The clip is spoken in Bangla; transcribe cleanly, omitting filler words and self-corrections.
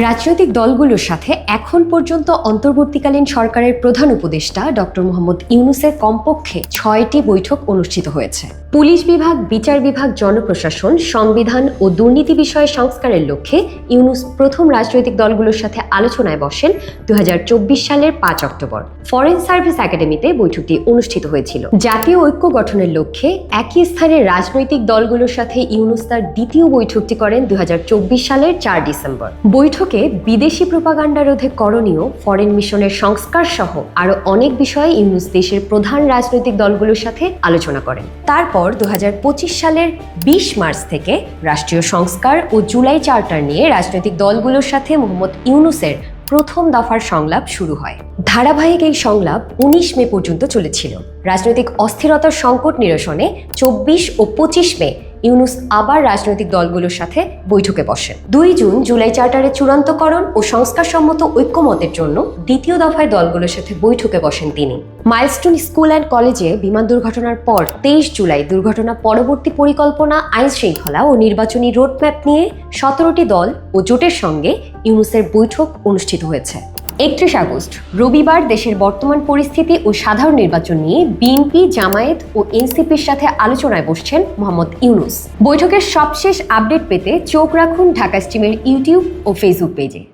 রাজনৈতিক দলগুলোর সাথে এখন পর্যন্ত অন্তর্বর্তীকালীন সরকারের প্রধান উপদেষ্টা ডক্টর মোহাম্মদ ইউনূসের কমপক্ষে 6টি বৈঠক অনুষ্ঠিত হয়েছে। পুলিশ বিভাগ, বিচার বিভাগ, জনপ্রশাসন, সংবিধান ও দুর্নীতি বিষয়ে সংস্কারের লক্ষ্যে ইউনূস প্রথম রাজনৈতিক দলগুলোর সাথে আলোচনায় বসেন 2024 সালের 5 অক্টোবর। ফরেন সার্ভিস একাডেমিতে বৈঠকটি অনুষ্ঠিত হয়েছিল। জাতীয় ঐক্য গঠনের লক্ষ্যে একই স্থানে রাজনৈতিক দলগুলোর সাথে ইউনূস তার দ্বিতীয় বৈঠকটি করেন 2024 সালের 4 ডিসেম্বর। বৈঠকে বিদেশি প্রোপাগান্ডা রোধে করণীয়, ফরেন মিশনের সংস্কার সহ আরো অনেক বিষয়ে ইউনূস দেশের প্রধান রাজনৈতিক দলগুলোর সাথে আলোচনা করেন। তারপর 2025 সালের 20 মার্চ থেকে রাষ্ট্রীয় সংস্কার ও জুলাই চার্টার নিয়ে রাজনৈতিক দলগুলোর সাথে মোহাম্মদ ইউনূসের প্রথম দফার সংলাপ শুরু হয়। ধারাবাহিক এই সংলাপ 19 মে পর্যন্ত চলেছিল। রাজনৈতিক অস্থিরতার সংকট নিরসনে 24 ও 25 মে ইউনূস আবার রাজনৈতিক দলগুলোর সাথে বৈঠকে বসেন। 2 জুন জুলাই চার্টারের চূড়ান্তকরণ ও সংস্কার সম্মত ঐক্যমতের জন্য দ্বিতীয় দফায় দলগুলোর সাথে বৈঠকে বসেন তিনি। মাইলস্টোন স্কুল অ্যান্ড কলেজে বিমান দুর্ঘটনার পর 23 জুলাই দুর্ঘটনা পরবর্তী পরিকল্পনা, আইন শৃঙ্খলা ও নির্বাচনী রোডম্যাপ নিয়ে 17টি দল ও জোটের সঙ্গে ইউনূসের বৈঠক অনুষ্ঠিত হয়েছে। 31 আগস্ট রবিবার দেশের বর্তমান পরিস্থিতি ও সাধারণ নির্বাচন নিয়ে বিএনপি, জামায়াত ও এনসিপির সাথে আলোচনায় বসছেন মোহাম্মদ ইউনূস। বৈঠকের সবশেষ আপডেট পেতে চোখ রাখুন ঢাকা স্ট্রিমের ইউটিউব ও ফেসবুক পেজে।